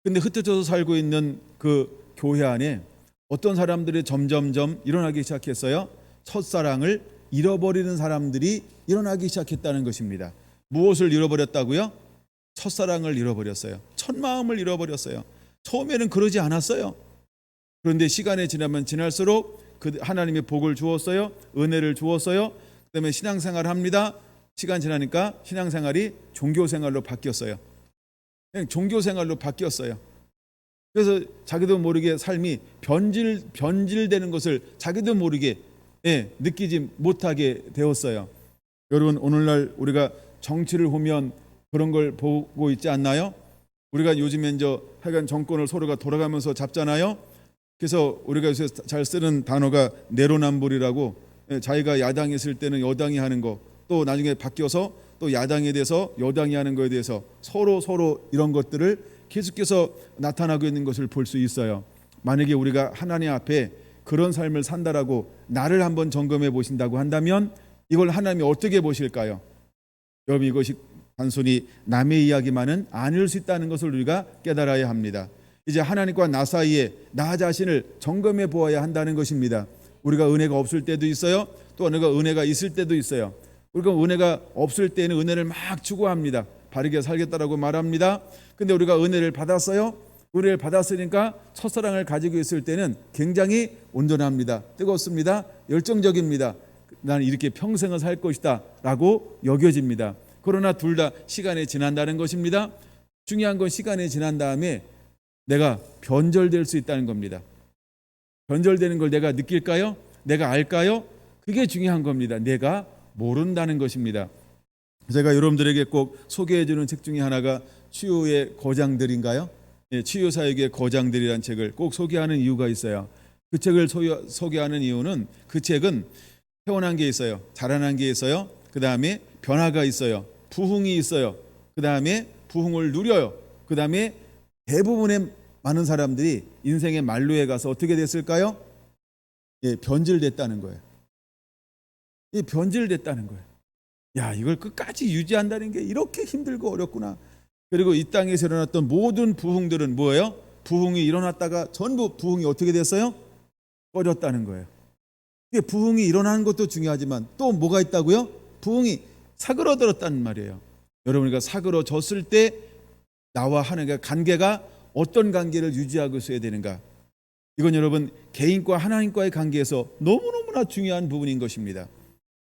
근데 흩어져서 살고 있는 그 교회 안에 어떤 사람들이 점점점 일어나기 시작했어요. 첫사랑을 잃어버리는 사람들이 일어나기 시작했다는 것입니다. 무엇을 잃어버렸다고요? 첫사랑을 잃어버렸어요. 첫 마음을 잃어버렸어요. 처음에는 그러지 않았어요. 그런데 시간이 지나면 지날수록 그 하나님의 복을 주었어요. 은혜를 주었어요. 그다음에 신앙생활을 합니다. 시간 지나니까 신앙생활이 종교생활로 바뀌었어요. 그냥 종교생활로 바뀌었어요. 그래서 자기도 모르게 삶이 변질되는 것을 자기도 모르게 느끼지 못하게 되었어요. 여러분, 오늘날 우리가 정치를 보면 그런 걸 보고 있지 않나요? 우리가 요즘에 하여간 정권을 서로가 돌아가면서 잡잖아요. 그래서 우리가 요새 잘 쓰는 단어가 내로남불이라고, 자기가 야당에 있을 때는 여당이 하는 거, 또 나중에 바뀌어서 또 야당에 대해서 여당이 하는 거에 대해서 서로 이런 것들을 계속해서 나타나고 있는 것을 볼 수 있어요. 만약에 우리가 하나님 앞에 그런 삶을 산다라고 나를 한번 점검해 보신다고 한다면 이걸 하나님이 어떻게 보실까요? 여러분, 이것이 단순히 남의 이야기만은 아닐 수 있다는 것을 우리가 깨달아야 합니다. 이제 하나님과 나 사이에 나 자신을 점검해 보아야 한다는 것입니다. 우리가 은혜가 없을 때도 있어요. 또 은혜가 있을 때도 있어요. 우리가 은혜가 없을 때는 은혜를 막 추구합니다. 바르게 살겠다라고 말합니다. 근데 우리가 은혜를 받았어요. 은혜를 받았으니까 첫사랑을 가지고 있을 때는 굉장히 온전합니다. 뜨겁습니다. 열정적입니다. 나는 이렇게 평생을 살 것이다 라고 여겨집니다. 그러나 둘 다 시간이 지난다는 것입니다. 중요한 건 시간이 지난 다음에 내가 변절될 수 있다는 겁니다. 변절되는 걸 내가 느낄까요? 내가 알까요? 그게 중요한 겁니다. 내가 모른다는 것입니다. 제가 여러분들에게 꼭 소개해주는 책 중에 하나가 치유의 거장들인가요? 치유사역의 거장들이라는 책을 꼭 소개하는 이유가 있어요. 그 책을 소개하는 이유는 그 책은 태어난 게 있어요. 자라난 게 있어요. 그 다음에 변화가 있어요. 부흥이 있어요. 그 다음에 부흥을 누려요. 그 다음에 대부분의 많은 사람들이 인생의 만류에 가서 어떻게 됐을까요? 변질됐다는 거예요. 변질됐다는 거예요. 야, 이걸 끝까지 유지한다는 게 이렇게 힘들고 어렵구나. 그리고 이 땅에서 일어났던 모든 부흥들은 뭐예요? 부흥이 일어났다가 전부 부흥이 어떻게 됐어요? 꺼졌다는 거예요. 이게 부흥이 일어나는 것도 중요하지만 또 뭐가 있다고요? 부흥이 사그러들었다는 말이에요. 여러분이가 사그러졌을 때 나와 하나님의 관계가 어떤 관계를 유지하고 있어야 되는가? 이건 여러분 개인과 하나님과의 관계에서 너무너무나 중요한 부분인 것입니다.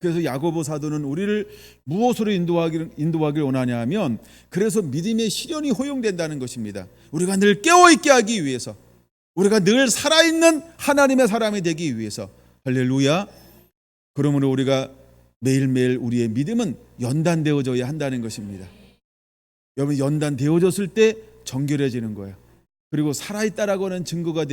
그래서 야고보 사도는 우리를 무엇으로 인도하기를 원하냐 하면, 그래서 믿음의 시련이 허용된다는 것입니다. 우리가 늘 깨어있게 하기 위해서, 우리가 늘 살아있는 하나님의 사람이 되기 위해서. 할렐루야. 그러므로 우리가 매일매일 우리의 믿음은 연단되어져야 한다는 것입니다. 여러분, 연단되어졌을 때 정결해지는 거예요. 그리고 살아있다라고 하는 증거가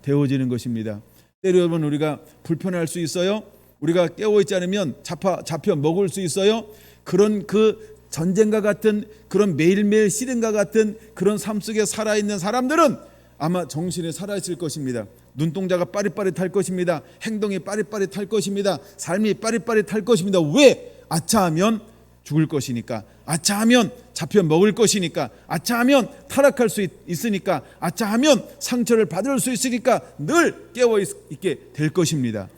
되어지는 것입니다. 때로는 우리가 불편할 수 있어요. 우리가 깨어있지 않으면 잡혀 먹을 수 있어요. 그런 그 전쟁과 같은, 그런 매일매일 시련과 같은 그런 삶 속에 살아있는 사람들은 아마 정신이 살아있을 것입니다. 눈동자가 빠릿빠릿할 것입니다. 행동이 빠릿빠릿할 것입니다. 삶이 빠릿빠릿할 것입니다. 왜? 아차하면 죽을 것이니까, 아차하면 잡혀 먹을 것이니까, 아차하면 타락할 수 있으니까, 아차하면 상처를 받을 수 있으니까 늘 깨어있게 될 것입니다.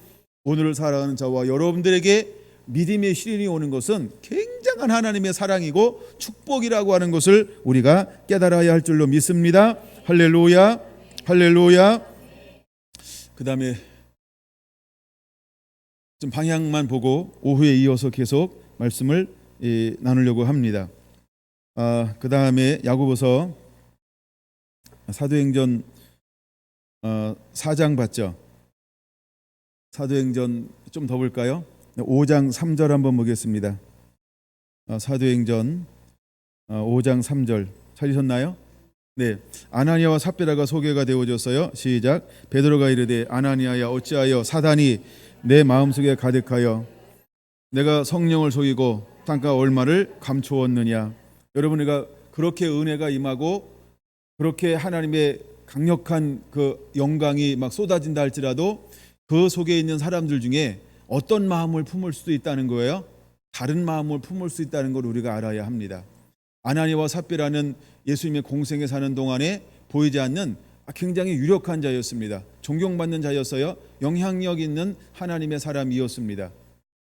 오늘을 살아가는 저와 여러분들에게 믿음의 시련이 오는 것은 굉장한 하나님의 사랑이고 축복이라고 하는 것을 우리가 깨달아야 할 줄로 믿습니다. 할렐루야, 할렐루야. 그 다음에 좀 방향만 보고 오후에 이어서 계속 말씀을 나누려고 합니다. 그 다음에 야고보서 사도행전 4장 봤죠? 사도행전 좀 더 볼까요? 5장 3절 한번 보겠습니다. 사도행전 5장 3절 찾으셨나요? 네, 아나니아와 삽비라가 소개가 되어졌어요. 시작. 베드로가 이르되 아나니아야, 어찌하여 사단이 내 마음속에 가득하여 내가 성령을 속이고 땅과 얼마를 감추었느냐. 여러분, 우리가 그렇게 은혜가 임하고 그렇게 하나님의 강력한 그 영광이 막 쏟아진다 할지라도 그 속에 있는 사람들 중에 어떤 마음을 품을 수도 있다는 거예요. 다른 마음을 품을 수 있다는 걸 우리가 알아야 합니다. 아나니아와 삽비라는 예수님의 공생에 사는 동안에 보이지 않는 굉장히 유력한 자였습니다. 존경받는 자였어요. 영향력 있는 하나님의 사람이었습니다.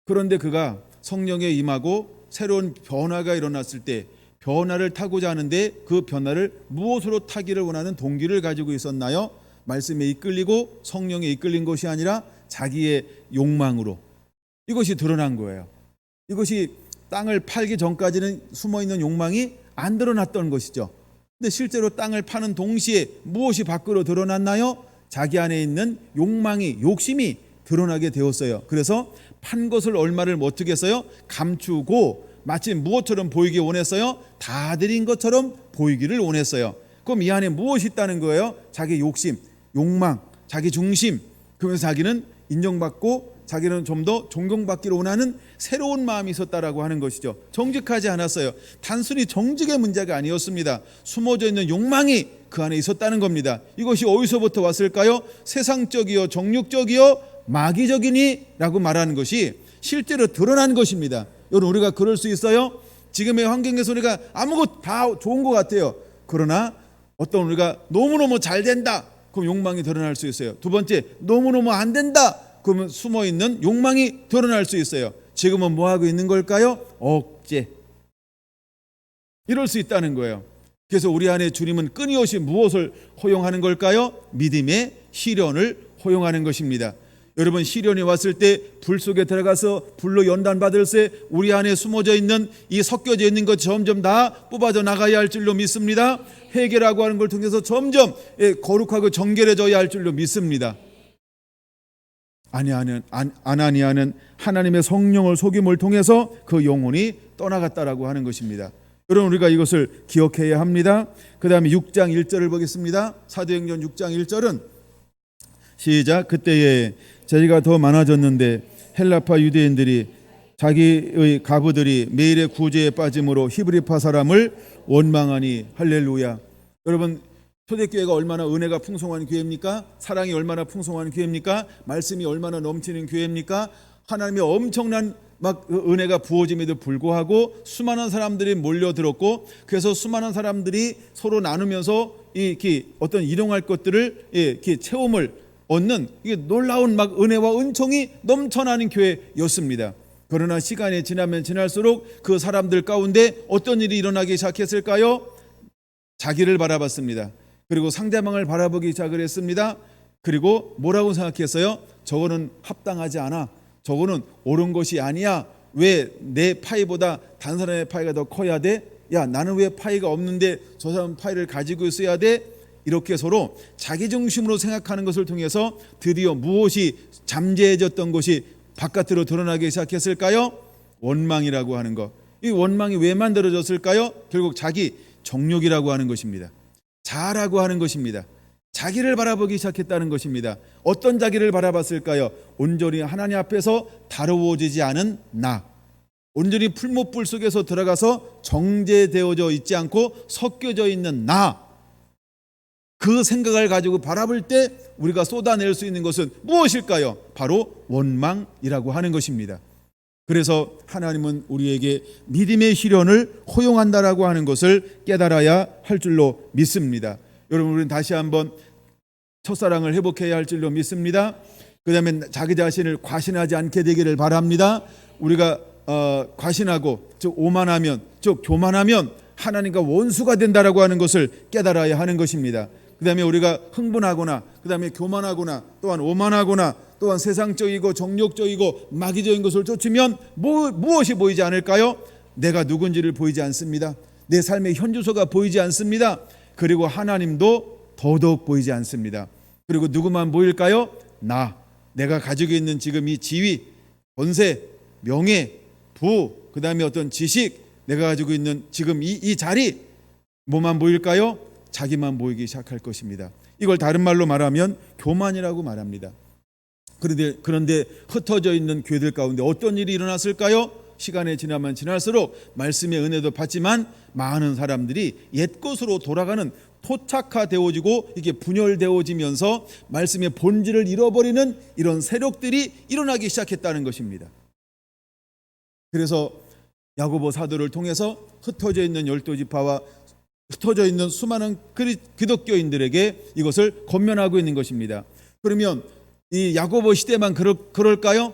그런데 그가 성령에 임하고 새로운 변화가 일어났을 때 변화를 타고자 하는데 그 변화를 무엇으로 타기를 원하는 동기를 가지고 있었나요? 말씀에 이끌리고 성령에 이끌린 것이 아니라 자기의 욕망으로. 이것이 드러난 거예요. 이것이 땅을 팔기 전까지는 숨어있는 욕망이 안 드러났던 것이죠. 근데 실제로 땅을 파는 동시에 무엇이 밖으로 드러났나요? 자기 안에 있는 욕망이, 욕심이 드러나게 되었어요. 그래서 판 것을 얼마를 어떻게 했어요? 감추고 마치 무엇처럼 보이기 원했어요? 다 드린 것처럼 보이기를 원했어요. 그럼 이 안에 무엇이 있다는 거예요? 자기 욕심, 욕망, 자기 중심. 그러면서 자기는 인정받고 자기는 좀 더 존경받기를 원하는 새로운 마음이 있었다라고 하는 것이죠. 정직하지 않았어요. 단순히 정직의 문제가 아니었습니다. 숨어져 있는 욕망이 그 안에 있었다는 겁니다. 이것이 어디서부터 왔을까요? 세상적이요, 정욕적이요, 마귀적이니 라고 말하는 것이 실제로 드러난 것입니다. 여러분, 우리가 그럴 수 있어요? 지금의 환경에서 우리가 아무것도 다 좋은 것 같아요. 그러나 어떤 우리가 너무너무 잘 된다, 그럼 욕망이 드러날 수 있어요. 두 번째, 너무너무 안 된다, 그러면 숨어있는 욕망이 드러날 수 있어요. 지금은 뭐 하고 있는 걸까요? 억제. 이럴 수 있다는 거예요. 그래서 우리 안에 주님은 끊임없이 무엇을 허용하는 걸까요? 믿음의 시련을 허용하는 것입니다. 여러분, 시련이 왔을 때 불 속에 들어가서 불로 연단받을 때 우리 안에 숨어져 있는 이 섞여져 있는 것 점점 다 뽑아져 나가야 할 줄로 믿습니다. 회개라고 하는 걸 통해서 점점 거룩하고 정결해져야 할 줄로 믿습니다. 아나니아는 하나님의 성령을 속임을 통해서 그 영혼이 떠나갔다라고 하는 것입니다. 여러분, 우리가 이것을 기억해야 합니다. 그 다음에 6장 1절을 보겠습니다. 사도행전 6장 1절은 시작. 그때에 죄가 더 많아졌는데 헬라파 유대인들이 자기의 가부들이 매일의 구제에 빠짐으로 히브리파 사람을 원망하니. 할렐루야. 여러분, 초대교회가 얼마나 은혜가 풍성한 교회입니까? 사랑이 얼마나 풍성한 교회입니까? 말씀이 얼마나 넘치는 교회입니까? 하나님의 엄청난 막 은혜가 부어짐에도 불구하고 수많은 사람들이 몰려들었고, 그래서 수많은 사람들이 서로 나누면서 이렇게 어떤 일용할 것들을 이렇게 체험을 얻는 이게 놀라운 막 은혜와 은총이 넘쳐나는 교회였습니다. 그러나 시간이 지나면 지날수록 그 사람들 가운데 어떤 일이 일어나기 시작했을까요? 자기를 바라봤습니다. 그리고 상대방을 바라보기 시작을 했습니다. 그리고 뭐라고 생각했어요? 저거는 합당하지 않아. 저거는 옳은 것이 아니야. 왜 내 파이보다 다른 사람의 파이가 더 커야 돼? 야, 나는 왜 파이가 없는데 저 사람 파이를 가지고 있어야 돼? 이렇게 서로 자기 중심으로 생각하는 것을 통해서 드디어 무엇이 잠재해졌던 것이 바깥으로 드러나기 시작했을까요? 원망이라고 하는 것. 이 원망이 왜 만들어졌을까요? 결국 자기 정욕이라고 하는 것입니다. 자라고 하는 것입니다. 자기를 바라보기 시작했다는 것입니다. 어떤 자기를 바라봤을까요? 온전히 하나님 앞에서 다루어지지 않은 나, 온전히 풀무불 속에서 들어가서 정제되어져 있지 않고 섞여져 있는 나, 그 생각을 가지고 바라볼 때 우리가 쏟아낼 수 있는 것은 무엇일까요? 바로 원망이라고 하는 것입니다. 그래서 하나님은 우리에게 믿음의 시련을 허용한다라고 하는 것을 깨달아야 할 줄로 믿습니다. 여러분, 우리는 다시 한번 첫사랑을 회복해야 할 줄로 믿습니다. 그 다음에 자기 자신을 과신하지 않게 되기를 바랍니다. 우리가 과신하고 즉 오만하면, 즉 교만하면 하나님과 원수가 된다라고 하는 것을 깨달아야 하는 것입니다. 그 다음에 우리가 흥분하거나, 그 다음에 교만하거나, 또한 오만하거나, 또한 세상적이고 정욕적이고 마귀적인 것을 쫓으면 무엇이 보이지 않을까요? 내가 누군지를 보이지 않습니다. 내 삶의 현주소가 보이지 않습니다. 그리고 하나님도 더더욱 보이지 않습니다. 그리고 누구만 보일까요? 내가 가지고 있는 지금 이 지위, 권세, 명예, 부, 그 다음에 어떤 지식, 내가 가지고 있는 지금 이 자리, 뭐만 보일까요? 자기만 보이기 시작할 것입니다. 이걸 다른 말로 말하면 교만이라고 말합니다. 그런데 흩어져 있는 교회들 가운데 어떤 일이 일어났을까요? 시간이 지나면 지날수록 말씀의 은혜도 받지만 많은 사람들이 옛것으로 돌아가는, 토착화되어지고 이게 분열되어지면서 말씀의 본질을 잃어버리는 이런 세력들이 일어나기 시작했다는 것입니다. 그래서 야고보 사도를 통해서 흩어져 있는 12지파와 흩어져 있는 수많은 기독교인들에게 이것을 권면하고 있는 것입니다. 그러면 이 야고보 시대만 그럴까요?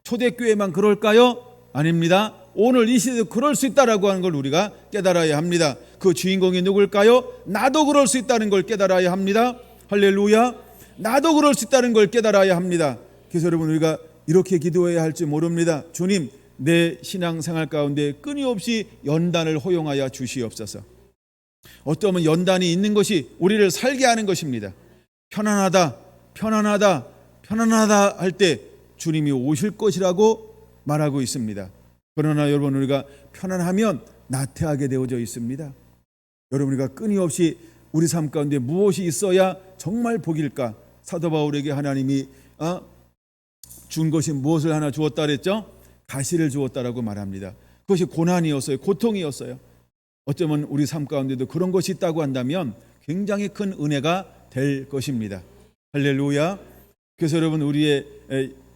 초대교회만 그럴까요? 아닙니다. 오늘 이 시대도 그럴 수 있다라고 하는 걸 우리가 깨달아야 합니다. 그 주인공이 누굴까요? 나도 그럴 수 있다는 걸 깨달아야 합니다. 할렐루야. 나도 그럴 수 있다는 걸 깨달아야 합니다. 그래서 여러분, 우리가 이렇게 기도해야 할지 모릅니다. 주님, 내 신앙생활 가운데 끊임없이 연단을 허용하여 주시옵소서. 어쩌면 연단이 있는 것이 우리를 살게 하는 것입니다. 편안하다 할 때 주님이 오실 것이라고 말하고 있습니다. 그러나 여러분, 우리가 편안하면 나태하게 되어져 있습니다. 여러분, 우리가 끊임없이 우리 삶 가운데 무엇이 있어야 정말 복일까? 사도 바울에게 하나님이 준 것이 무엇을 하나 주었다 그랬죠? 가시를 주었다라고 말합니다. 그것이 고난이었어요. 고통이었어요. 어쩌면 우리 삶 가운데도 그런 것이 있다고 한다면 굉장히 큰 은혜가 될 것입니다. 할렐루야. 그래서 여러분, 우리의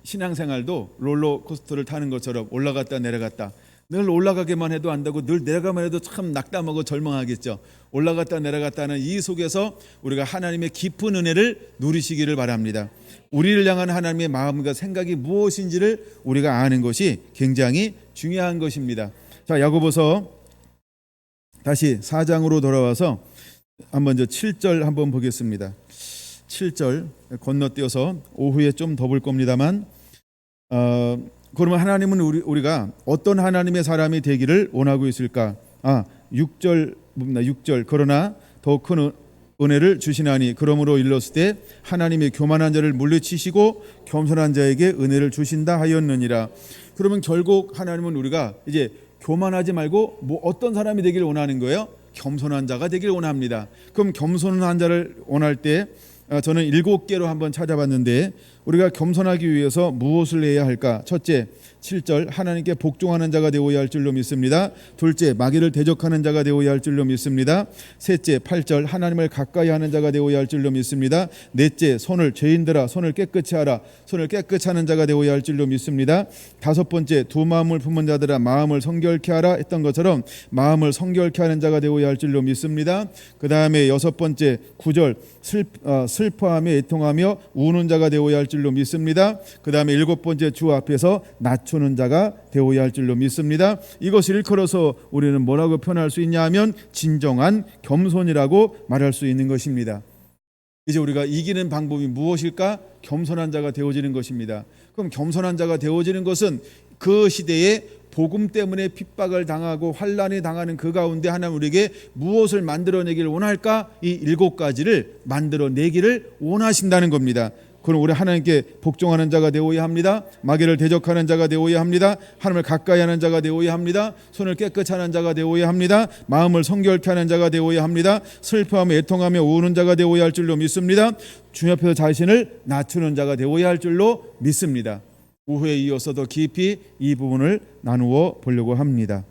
신앙생활도 롤러코스터를 타는 것처럼 올라갔다 내려갔다, 늘 올라가기만 해도 안다고 늘 내려가만 해도 참 낙담하고 절망하겠죠. 올라갔다 내려갔다는 이 속에서 우리가 하나님의 깊은 은혜를 누리시기를 바랍니다. 우리를 향한 하나님의 마음과 생각이 무엇인지를 우리가 아는 것이 굉장히 중요한 것입니다. 자, 야고보서 다시 4장으로 돌아와서 한번 7절 한번 보겠습니다. 7절 건너뛰어서 오후에 좀 더 볼 겁니다만, 그러면 하나님은 우리가 어떤 하나님의 사람이 되기를 원하고 있을까? 6절 그러나 더 큰 은혜를 주시나니 그러므로 일렀을 때 하나님의 교만한 자를 물리치시고 겸손한 자에게 은혜를 주신다 하였느니라. 그러면 결국 하나님은 우리가 이제 교만하지 말고 어떤 사람이 되기를 원하는 거예요? 겸손한 자가 되기를 원합니다. 그럼 겸손한 자를 원할 때 저는 7개로 한번 찾아봤는데, 우리가 겸손하기 위해서 무엇을 해야 할까? 첫째, 7절 하나님께 복종하는 자가 되어야 할 줄로 믿습니다. 둘째, 마귀를 대적하는 자가 되어야 할 줄로 믿습니다. 셋째, 8절 하나님을 가까이 하는 자가 되어야 할 줄로 믿습니다. 넷째, 죄인들아 손을 깨끗이 하라, 손을 깨끗이 하는 자가 되어야 할 줄로 믿습니다. 다섯 번째, 두 마음을 품은 자들아 마음을 성결케 하라 했던 것처럼 마음을 성결케 하는 자가 되어야 할 줄로 믿습니다. 그 다음에 여섯 번째, 9절 슬퍼하며 애통하며 우는 자가 되어야 할 줄로 믿습니다. 그 다음에 일곱 번째, 주 앞에서 낮추는 자가 되어야 할 줄로 믿습니다. 이것을 일컬어서 우리는 뭐라고 표현할 수 있냐 하면 진정한 겸손이라고 말할 수 있는 것입니다. 이제 우리가 이기는 방법이 무엇일까? 겸손한 자가 되어지는 것입니다. 그럼 겸손한 자가 되어지는 것은 그 시대에 복음 때문에 핍박을 당하고 환난에 당하는 그 가운데 하나님 우리에게 무엇을 만들어내기를 원할까? 이 7가지를 만들어내기를 원하신다는 겁니다. 그럼 우리 하나님께 복종하는 자가 되어야 합니다. 마귀를 대적하는 자가 되어야 합니다. 하나님을 가까이 하는 자가 되어야 합니다. 손을 깨끗이 하는 자가 되어야 합니다. 마음을 성결케 하는 자가 되어야 합니다. 슬퍼하며 애통하며 우는 자가 되어야 할 줄로 믿습니다. 주님 앞에서 자신을 낮추는 자가 되어야 할 줄로 믿습니다. 오후에 이어서 더 깊이 이 부분을 나누어 보려고 합니다.